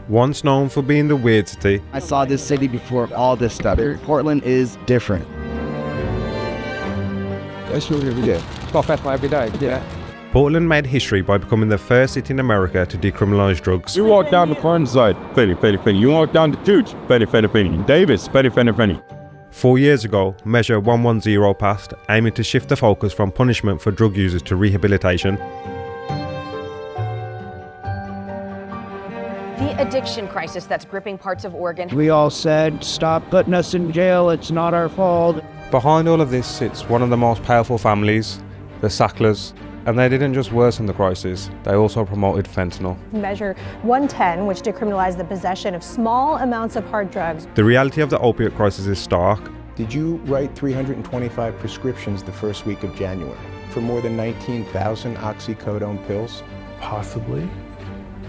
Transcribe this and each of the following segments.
Once known for being the weird city, I saw this city before all this stuff. Portland is different. I smoke every day. Got fentanyl every day, yeah. Portland made history by becoming the first city in America to decriminalize drugs. You walk down the Cornside, fetty. You walk down the Toots, fetty. Davis, fetty. 4 years ago, Measure 110 passed, aiming to shift the focus from punishment for drug users to rehabilitation. The addiction crisis that's gripping parts of Oregon. We all said, stop putting us in jail, it's not our fault. Behind all of this sits one of the most powerful families, the Sacklers, and they didn't just worsen the crisis, they also promoted fentanyl. Measure 110, which decriminalized the possession of small amounts of hard drugs. The reality of the opiate crisis is stark. Did you write 325 prescriptions the first week of January for more than 19,000 oxycodone pills? Possibly.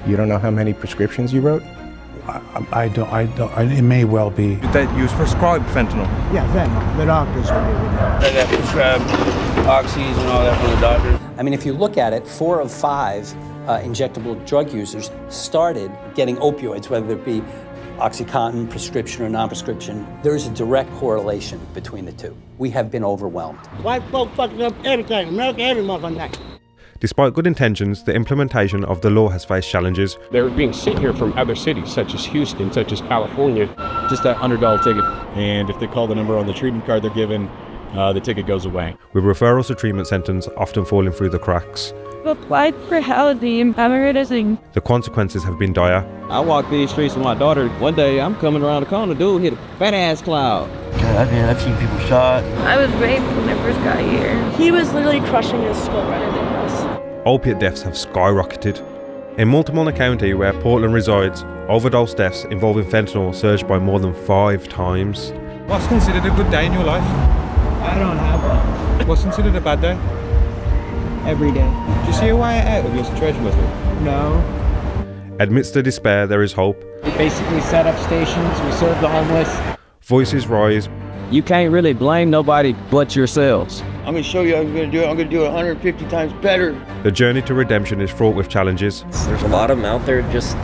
You don't know how many prescriptions you wrote? I don't, it may well be. That you was prescribed fentanyl? Yeah, fentanyl. The doctors do. I got prescribed oxys and all that from the doctor. I mean, if you look at it, 4 of 5 injectable drug users started getting opioids, whether it be OxyContin, prescription or non-prescription. There is a direct correlation between the two. We have been overwhelmed. White folk fucking up everything. America every motherfucking night. Despite good intentions, the implementation of the law has faced challenges. They're being sent here from other cities, such as Houston, such as California. Just that $100 ticket. And if they call the number on the treatment card they're given, the ticket goes away. With referrals to treatment centres often falling through the cracks. I've applied for housing, haven't heard a thing. The consequences have been dire. I walk these streets with my daughter. One day I'm coming around the corner, dude hit a fat ass cloud. God, man, I've seen people shot. I was raped when I first got here. He was literally crushing his skull right into us. Opiate deaths have skyrocketed. In Multnomah County, where Portland resides, overdose deaths involving fentanyl surged by more than 5 times. What's considered a good day in your life? I don't have one. What's considered a bad day? Every day. Do you see a way out of your situation with it? No. Amidst the despair, there is hope. We basically set up stations, we serve the homeless. Voices rise. You can't really blame nobody but yourselves. I'm going to show you how I'm going to do it. I'm going to do it 150 times better. The journey to redemption is fraught with challenges. There's a lot of them out there, just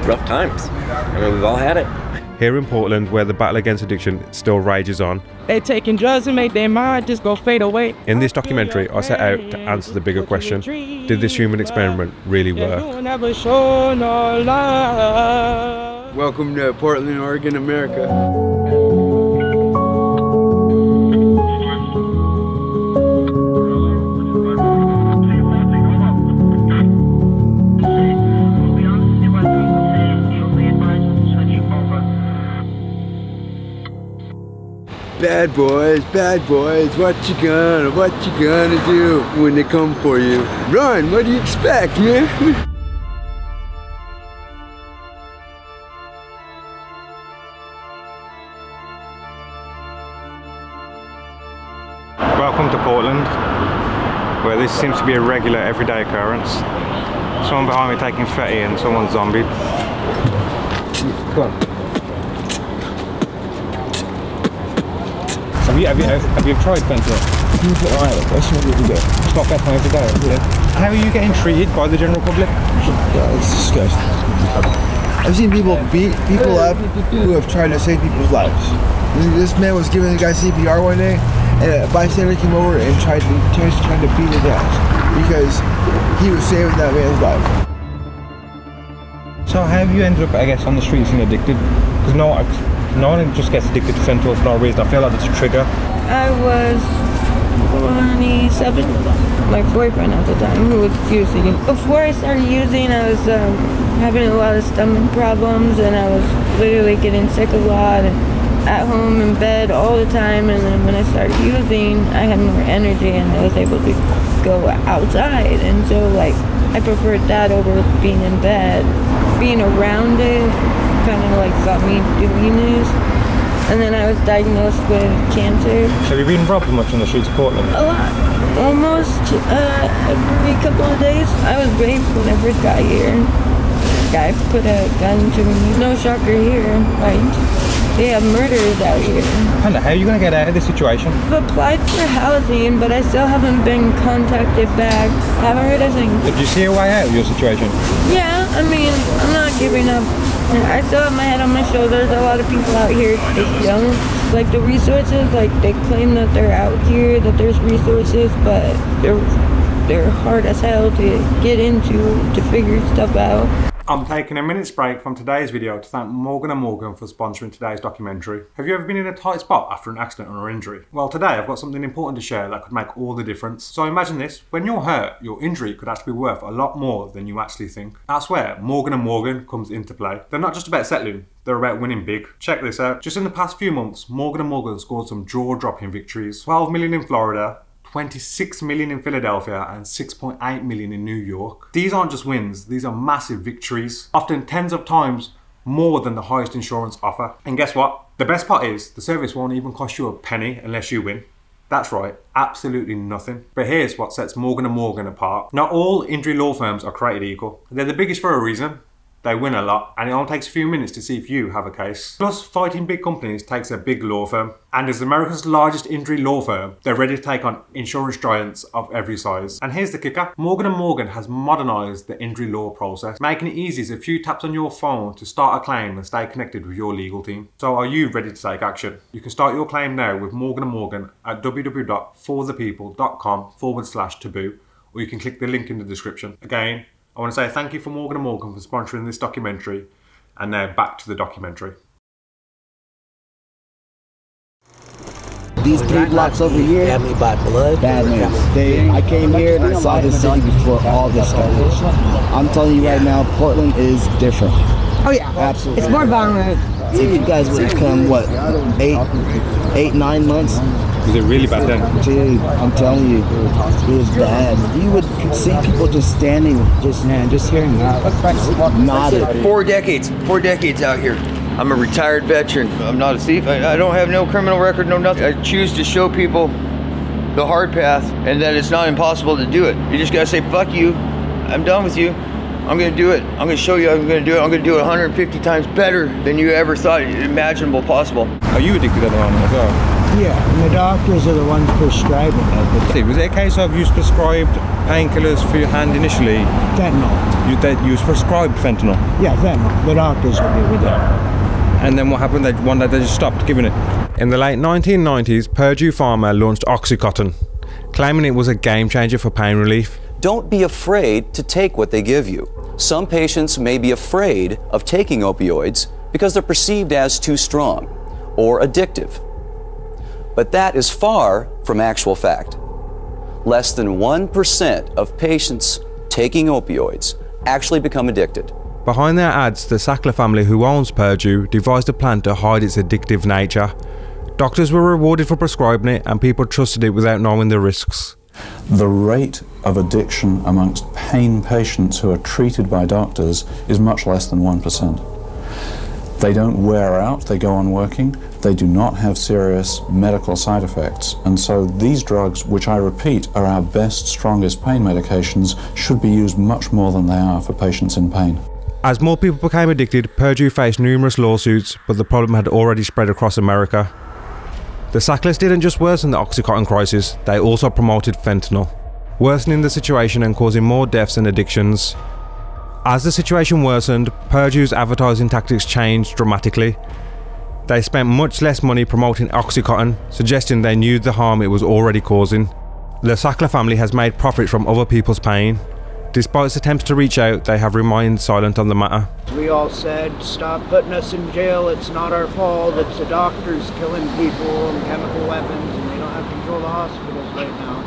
rough times. I mean, we've all had it. Here in Portland, where the battle against addiction still rages on. They taking drugs and make their mind just go fade away. In this documentary, I set out to answer the bigger question: did this human experiment really work? Welcome to Portland, Oregon, America. Bad boys, what you gonna do when they come for you? Run, what do you expect, man? Welcome to Portland, where this seems to be a regular, everyday occurrence. Someone behind me taking fetty and someone's zombie. Come on. Have you tried fentanyl? I smoke every day. Stop fentanyl every day. How are you getting treated by the general public? It's disgusting. I've seen people beat people up who have tried to save people's lives. This man was giving the guy CPR one day, and a bystander came over and tried to beat his ass because he was saving that man's life. So how have you ended up, I guess, on the streets and addicted? Because no one just gets addicted to fentanyl for no reason. I feel like it's a trigger. I was 27, my boyfriend at the time, who was using. Before I started using, I was having a lot of stomach problems, and I was literally getting sick a lot, and at home in bed all the time. And then when I started using, I had more energy and I was able to go outside, and so like I preferred that over being in bed. Being around it kind of like got me doing this. And then I was diagnosed with cancer. Have you been robbed much on the streets of Portland? A lot. Almost every couple of days. I was raped when I first got here. A guy put a gun to me. No shocker here, right? They have murderers out here. And how are you going to get out of this situation? I've applied for housing, but I still haven't been contacted back. I haven't heard a thing. Did you see a way out of your situation? Yeah, I mean, I'm not giving up And I still have my head on my shoulders. A lot of people out here just don't like the resources. Like they claim that they're out here, that there's resources, but they're hard as hell to get into, to figure stuff out. I'm taking a minute's break from today's video to thank Morgan & Morgan for sponsoring today's documentary. Have you ever been in a tight spot after an accident or injury? Well, today I've got something important to share that could make all the difference. So imagine this, when you're hurt, your injury could actually be worth a lot more than you actually think. That's where Morgan & Morgan comes into play. They're not just about settling, they're about winning big. Check this out. Just in the past few months, Morgan & Morgan scored some jaw-dropping victories. 12 million in Florida, 26 million in Philadelphia and 6.8 million in New York. These aren't just wins, these are massive victories, often tens of times more than the highest insurance offer. And guess what? The best part is, the service won't even cost you a penny unless you win. That's right, absolutely nothing. But here's what sets Morgan & Morgan apart. Not all injury law firms are created equal. They're the biggest for a reason. They win a lot, and it only takes a few minutes to see if you have a case. Plus, fighting big companies takes a big law firm. And as America's largest injury law firm, they're ready to take on insurance giants of every size. And here's the kicker. Morgan & Morgan has modernized the injury law process, making it easy as a few taps on your phone to start a claim and stay connected with your legal team. So are you ready to take action? You can start your claim now with Morgan & Morgan at www.forthepeople.com/taboo, or you can click the link in the description. Again, I want to say thank you for Morgan & Morgan for sponsoring this documentary, and now back to the documentary. These 3 blocks over here, family by blood. Bad news. I came here and I saw this city before all this started. I'm telling you right now, Portland is different. Oh yeah, absolutely. It's more violent. If you guys would have come, what, 8, 9 months? Was it really bad then? Dude, I'm telling you, it was bad. You would see people just standing, just hearing nodded. 4 decades out here. I'm a retired veteran. I'm not a thief. I don't have no criminal record, no nothing. I choose to show people the hard path and that it's not impossible to do it. You just gotta say, fuck you, I'm done with you. I'm gonna do it. I'm gonna show you I'm gonna do it. I'm gonna do it 150 times better than you ever thought imaginable possible. Are you addicted at the moment as well? Yeah, and the doctors are the ones prescribing it. Was it a case of you prescribed painkillers for your hand initially? Fentanyl. You prescribed fentanyl? Yeah, fentanyl. The doctors would do with it. And then what happened? One day they just stopped giving it? In the late 1990s, Purdue Pharma launched Oxycontin, claiming it was a game changer for pain relief. Don't be afraid to take what they give you. Some patients may be afraid of taking opioids because they're perceived as too strong or addictive. But that is far from actual fact. Less than 1% of patients taking opioids actually become addicted. Behind their ads, the Sackler family, who owns Purdue, devised a plan to hide its addictive nature. Doctors were rewarded for prescribing it, and people trusted it without knowing the risks. The rate of addiction amongst pain patients who are treated by doctors is much less than 1%. They don't wear out, they go on working, they do not have serious medical side effects. And so these drugs, which I repeat are our best, strongest pain medications, should be used much more than they are for patients in pain. As more people became addicted, Purdue faced numerous lawsuits, but the problem had already spread across America. The Sacklers didn't just worsen the Oxycontin crisis, they also promoted fentanyl, worsening the situation and causing more deaths and addictions. As the situation worsened, Purdue's advertising tactics changed dramatically. They spent much less money promoting Oxycontin, suggesting they knew the harm it was already causing. The Sackler family has made profits from other people's pain. Despite its attempts to reach out, they have remained silent on the matter. We all said, stop putting us in jail, it's not our fault, it's the doctors killing people and chemical weapons, and they don't have control of the hospitals right now.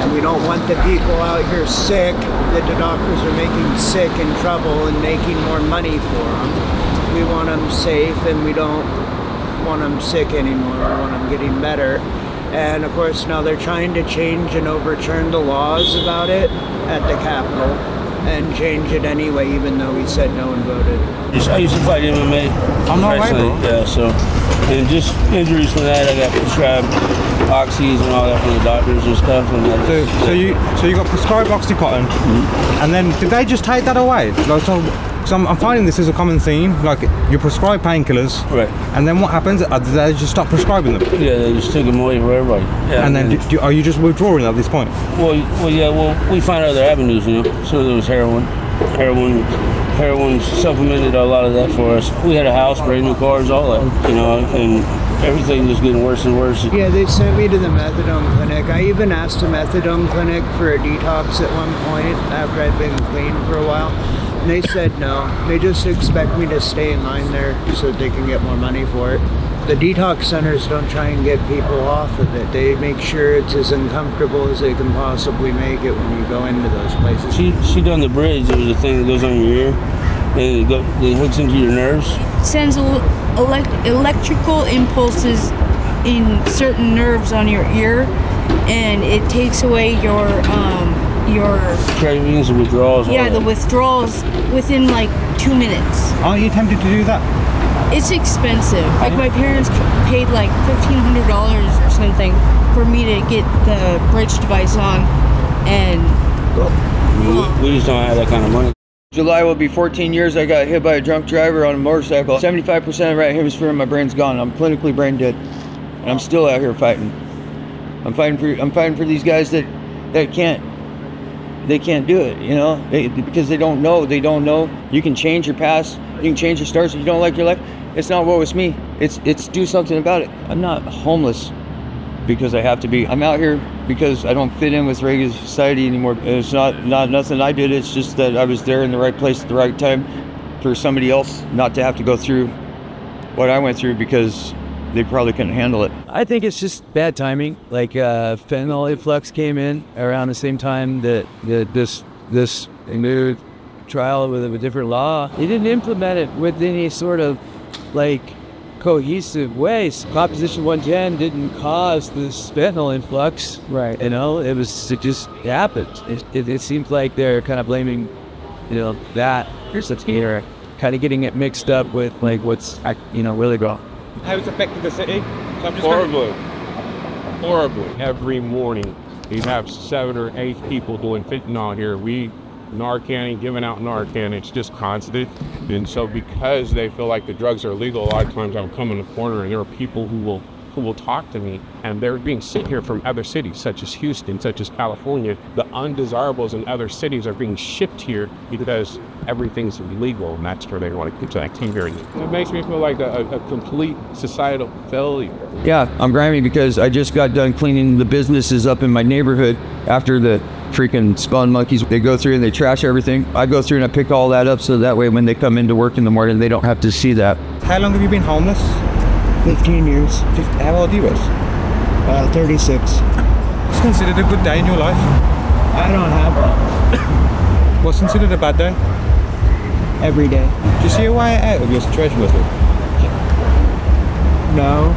And we don't want the people out here sick, that the doctors are making sick and trouble and making more money for them. We want them safe, and we don't want them sick anymore, we want them getting better. And of course now they're trying to change and overturn the laws about it at the Capitol and change it anyway, even though we said no and voted. I used to fight MMA. I'm not right, bro. Yeah, so, and just injuries from that, I got prescribed oxys and all that from the doctors and stuff. And so you got prescribed Oxycontin, and then did they just take that away? Like, so I'm finding this is a common theme. Like, you prescribe painkillers, right? And then what happens? Did they just stop prescribing them? Yeah, they just took them away for everybody. Yeah, and then are you just withdrawing at this point? Well, yeah. Well, we find other avenues, you know. So there was heroin, heroin supplemented a lot of that for us. We had a house, brand new cars, all that, you know, and everything was getting worse and worse. Yeah, they sent me to the methadone clinic. I even asked the methadone clinic for a detox at one point after I'd been clean for a while. And they said no. They just expect me to stay in line there so that they can get more money for it. The detox centers don't try and get people off of it. They make sure it's as uncomfortable as they can possibly make it when you go into those places. She done the bridge. There's a thing that goes on your ear and it hooks into your nerves. Sends electrical impulses in certain nerves on your ear, and it takes away your cravings and withdrawals. Yeah, the withdrawals within like 2 minutes. Aren't you tempted to do that? It's expensive. Like my parents paid like $1,500 or something for me to get the bridge device on, and we just don't have that kind of money. July will be 14 years I got hit by a drunk driver on a motorcycle. 75% of the right hemisphere of my brain's gone. I'm clinically brain dead. And I'm still out here fighting. I'm fighting for these guys that can't do it, you know? Because they don't know. You can change your past, you can change your stars. If you don't like your life, it's not woe is me. It's do something about it. I'm not homeless because I have to be. I'm out here because I don't fit in with regular society anymore. It's not nothing I did. It's just that I was there in the right place at the right time for somebody else not to have to go through what I went through because they probably couldn't handle it. I think it's just bad timing. Like fentanyl influx came in around the same time that this new trial with a different law. They didn't implement it with any sort of like cohesive ways. Proposition 110 didn't cause this fentanyl influx. Right. You know, it just happened. It seems like they're kind of blaming, you know, that. Here's here, kind of getting it mixed up with like what's, you know, really wrong. How it's affected the city? Horribly. Every morning, you have 7 or 8 people doing fentanyl here. Narcan, giving out Narcan, it's just constant. And so because they feel like the drugs are illegal, a lot of times I'll come in the corner and there are people who will talk to me, and they're being sent here from other cities, such as Houston, such as California. The undesirables in other cities are being shipped here because everything's illegal, and that's where they want to keep that here. It makes me feel like a complete societal failure. Yeah, I'm grimy because I just got done cleaning the businesses up in my neighborhood after the freaking spawn monkeys. They go through and they trash everything. I go through and I pick all that up so that way when they come into work in the morning, they don't have to see that. How long have you been homeless? 15 years. How old are you? 36. What's considered a good day in your life? I don't have one. What's considered a bad day? Every day. Do you see a way out of your situation with it? No.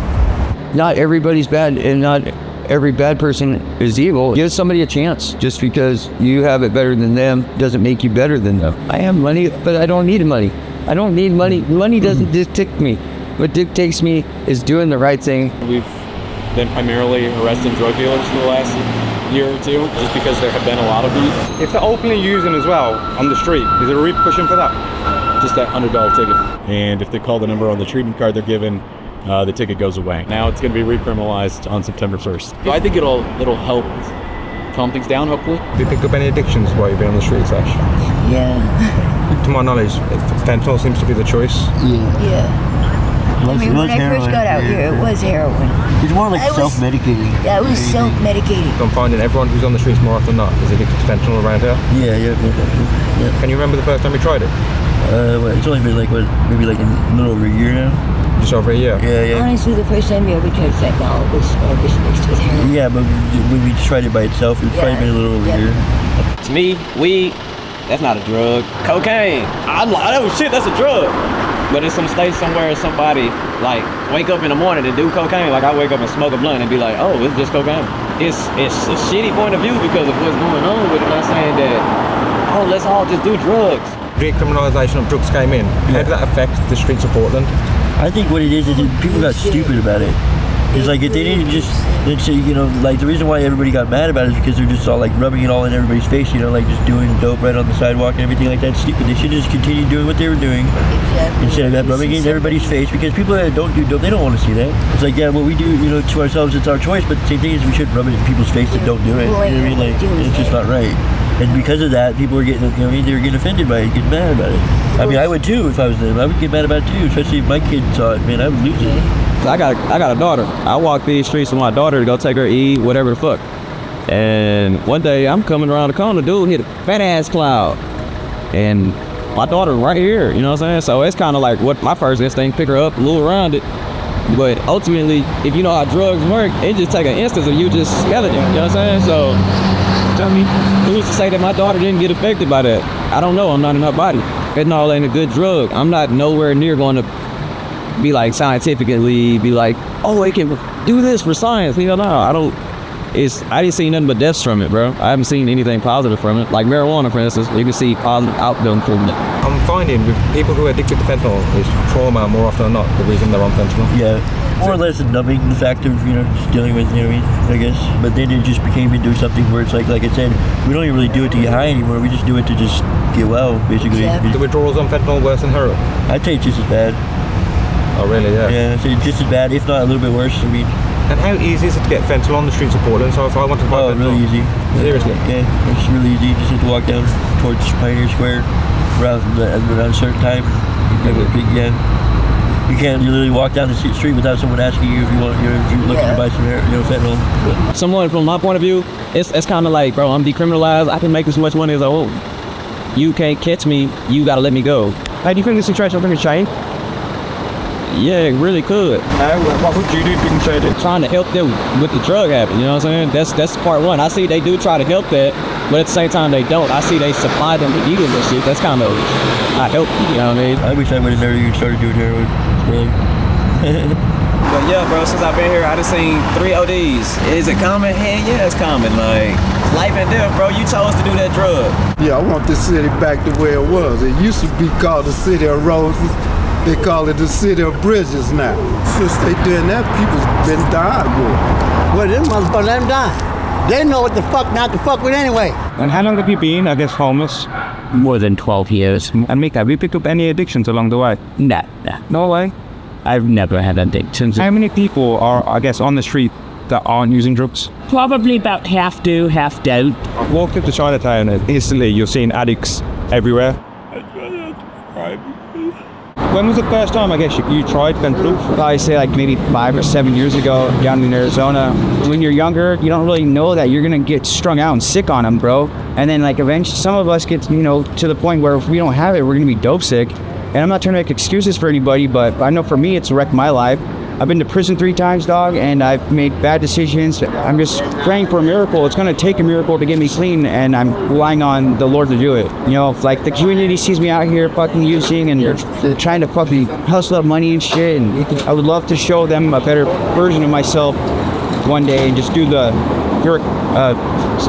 Not everybody's bad, and not every bad person is evil. Give somebody a chance. Just because you have it better than them doesn't make you better than them. I have money, but I don't need money. I don't need money. Money doesn't dictate me. What dictates me is doing the right thing. We've been primarily arresting drug dealers for the last year or two, just because there have been a lot of these. If they're openly using as well on the street, is there a repercussion for that? Just that $100 ticket. And if they call the number on the treatment card they're given, the ticket goes away. Now it's going to be recriminalized on September 1st. I think it'll help calm things down, hopefully. Have you picked up any addictions while you've been on the streets, Ash? Yeah. To my knowledge, fentanyl seems to be the choice. Yeah. I mean, when I first got out here, it was heroin. It's more like self-medicating. Yeah, it was self-medicating. I'm finding everyone who's on the streets more often than not is addicted to fentanyl around here. Yeah. Can you remember the first time you tried it? It's only been maybe like a little over a year now. Just over a year? Yeah. Honestly, the first time we ever tried fentanyl was mixed with heroin. Yeah, but when we tried it by itself, it's probably been a little over a year. To me, weed, that's not a drug. Cocaine, I'm like, oh shit, that's a drug. But in some state somewhere, somebody like wake up in the morning and do cocaine. Like I wake up and smoke a blunt and be like, oh, it's just cocaine. It's a shitty point of view because of what's going on with it. Not saying that, oh, let's all just do drugs. Decriminalisation of drugs came in. How did that affect the streets of Portland? I think what it is people got stupid about it. It's like if they didn't just, let's say, you know, like the reason why everybody got mad about it is because they're just all like rubbing it all in everybody's face, you know, like just doing dope right on the sidewalk and everything like that. It's stupid. They should just continue doing what they were doing instead of that rubbing it in everybody's face, because people that don't do dope, they don't want to see that. It's like, yeah, what we do, you know, to ourselves, it's our choice, but the same thing is we shouldn't rub it in people's face that don't do it. You know what I mean? Like, it's just not right. And because of that, people were getting, you know, they were getting offended by it, getting mad about it. I mean, I would too if I was them. I would get mad about it too, especially if my kid saw it. Man, I would lose it. I got a daughter. I walk these streets with my daughter to go take her to eat, whatever the fuck. And one day I'm coming around the corner, dude hit a fat ass cloud. And my daughter right here, you know what I'm saying? So it's kind of like what my first instinct, pick her up, lure around it. But ultimately, if you know how drugs work, it just take an instance of you just skeleton, you know what I'm saying? So, tell me, who's to say that my daughter didn't get affected by that? I don't know, I'm not in her body. Fentanyl ain't a good drug. I'm not nowhere near going to be like scientifically, be like, oh, it can do this for science. You know, no, I didn't see nothing but deaths from it, bro. I haven't seen anything positive from it. Like marijuana, for instance, you can see positive outcomes from it. I'm finding with people who are addicted to fentanyl, it's trauma more often than not the reason they're on fentanyl. Yeah, more or less a numbing factor, you know, just dealing with, you know what I mean, I guess. But then it just became into something where it's like I said, we don't even really do it to get high anymore. We just do it to just get well, basically. Yeah. The withdrawals on fentanyl worse than heroin? I'd say it's just as bad. Oh, really? Yeah. Yeah, so it's just as bad, if not a little bit worse. I mean. And how easy is it to get fentanyl on the streets of Portland? So if I wanted to buy fentanyl, really easy. Seriously? Yeah, it's really easy. You just have to walk down towards Pioneer Square around a certain time. Yeah. You can't literally walk down the street without someone asking you if you want, if you're looking to buy some, fentanyl. Someone from my point of view, it's kind of like, bro, I'm decriminalized. I can make as much money as I want. You can't catch me. You gotta let me go. Hey, do you think this situation will bring a change? Yeah, it really could. What would you do if you can change it? Trying to help them with the drug habit, you know what I'm saying? That's part one. I see they do try to help that, but at the same time they don't. I see they supply them with eating this shit. That's kind of, I help, you know what I mean? I wish I would have never even started doing heroin. Really. But yeah, bro, since I've been here, I done seen 3 ODs. Is it common? Hell yeah, it's common. Like, life and death, bro. You chose to do that drug. Yeah, I want this city back to where it was. It used to be called the City of Roses. They call it the City of Bridges now. Since they doing that, people's been dying, boy. Well, them motherfuckers let them die. They know what the fuck not to fuck with anyway. And how long have you been, I guess, homeless? More than 12 years. And Mika, have you picked up any addictions along the way? Nah. No way? I've never had addictions. How many people are, I guess, on the street that aren't using drugs? Probably about half do, half don't. Walk up to Chinatown and instantly you're seeing addicts everywhere. When was the first time, I guess, you tried fentanyl? Probably say like maybe 5 or 7 years ago down in Arizona. When you're younger, you don't really know that you're gonna get strung out and sick on them, bro. And then like eventually some of us get, to the point where if we don't have it, we're gonna be dope sick. And I'm not trying to make excuses for anybody, but I know for me, it's wrecked my life. I've been to prison 3 times, dog, and I've made bad decisions. I'm just praying for a miracle. It's gonna take a miracle to get me clean, and I'm relying on the Lord to do it. Like the community sees me out here fucking using, and they're trying to fucking hustle up money and shit, and I would love to show them a better version of myself one day and just do the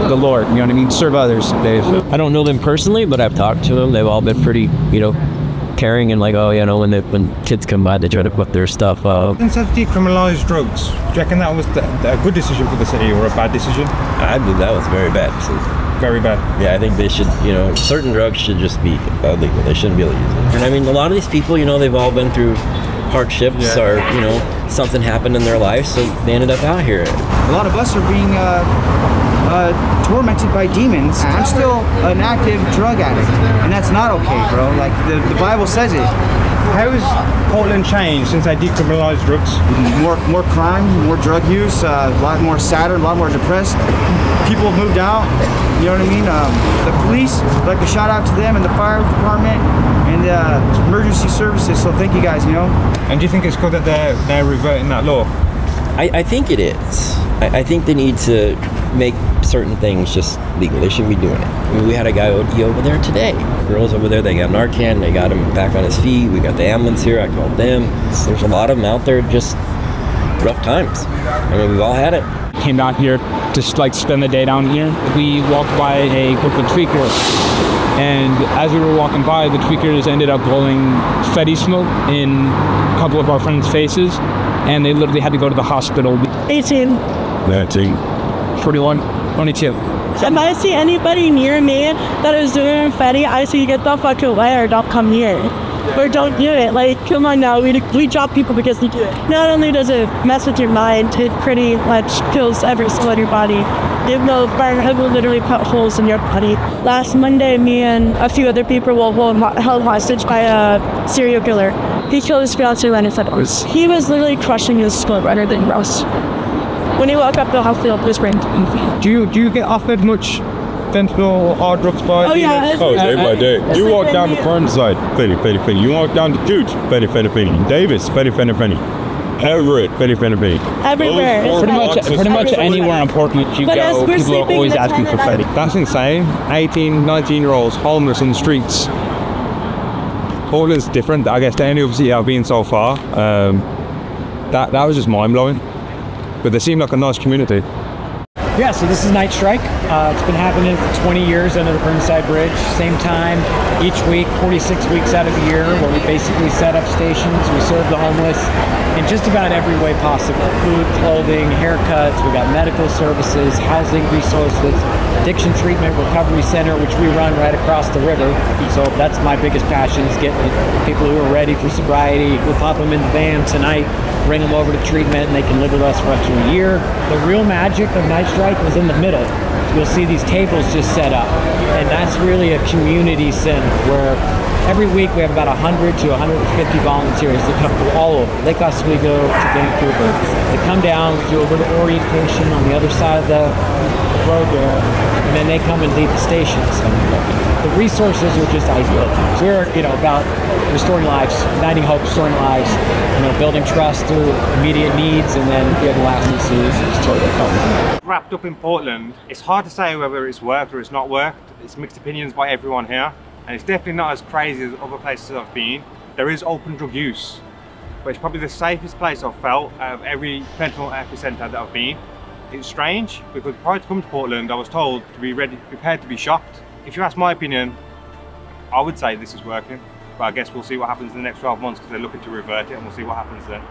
Lord, you know what I mean? Serve others, Dave. I don't know them personally, but I've talked to them. They've all been pretty, caring and like, when kids come by, they try to put their stuff up. Since they've decriminalized drugs, do you reckon that was a good decision for the city or a bad decision? I believe that was very bad. Very bad. Yeah, I think they should, certain drugs should just be illegal. They shouldn't be able to use it. And I mean, a lot of these people, they've all been through hardships or, something happened in their life, so they ended up out here. A lot of us are being tormented by demons. I'm still an active drug addict, and that's not okay, bro. Like the Bible says it. How has Portland changed since they decriminalized drugs? More crime, more drug use, a lot more sadder, a lot more depressed. People have moved out, you know what I mean? The police, I'd like to shout out to them, and the fire department, and the emergency services, so thank you guys, And do you think it's good that they're reverting that law? I think it is. I think they need to make certain things just legal. They shouldn't be doing it. I mean, we had a guy OD over there today. Girls over there, they got Narcan, they got him back on his feet. We got the ambulance here, I called them. There's a lot of them out there, just rough times. I mean, we've all had it. Came down here to spend the day down here. We walked by a group of tweakers, and as we were walking by, the tweakers ended up blowing Fetty smoke in a couple of our friends' faces, and they literally had to go to the hospital. 18. 19. 41. 22. If I see anybody near me that is doing Fetty, I say, get the fuck away or don't come here. or don't do it. Like, come on now, we drop people because we do it. Not only does it mess with your mind, it pretty much kills every cell in your body. You know, fire will literally cut holes in your body. Last Monday, me and a few other people were held hostage by a serial killer. He killed his fiancée and his fentanyl. He was literally crushing his skull rather than Ross. When he woke up, the hospital was brain. Do you get offered much fentanyl hard drugs by dealers? Oh, day by day. You walk down the Burnside, fenny. You walk down the Toots, fenny. Davis, fenny. Everett, fenny. Everywhere. Pretty much anywhere in Portland you go, people are always asking for fetty. That's insane. 18, 19-year-olds homeless on the streets. Portland's different. I guess the only city I've been so far. That was just mind-blowing. But they seem like a nice community. Yeah, so this is Night Strike. It's been happening for 20 years under the Burnside Bridge. Same time each week, 46 weeks out of the year, where we basically set up stations. We serve the homeless in just about every way possible. Food, clothing, haircuts. We got medical services, housing resources, addiction treatment, recovery center, which we run right across the river. So that's my biggest passion, is getting people who are ready for sobriety. We'll pop them in the van tonight, bring them over to treatment, and they can live with us for up to a year. The real magic of Night Strike was in the middle. You'll see these tables just set up, and that's really a community center where every week we have about 100 to 150 volunteers that come from all over. Lake Oswego to Vancouver. They come down, do a little orientation on the other side of the road there, and then they come and leave the stations. The resources are just ideal. So we're, about restoring lives, igniting hope, restoring lives, building trust through immediate needs, and then we have lasting solutions to overcome. Wrapped up in Portland, it's hard to say whether it's worked or it's not worked. It's mixed opinions by everyone here, and it's definitely not as crazy as other places I've been. There is open drug use, but it's probably the safest place I've felt out of every fentanyl epicenter that I've been. It's strange, because prior to coming to Portland, I was told to be prepared to be shocked. If you ask my opinion, I would say this is working, but I guess we'll see what happens in the next 12 months, because they're looking to revert it, and we'll see what happens then.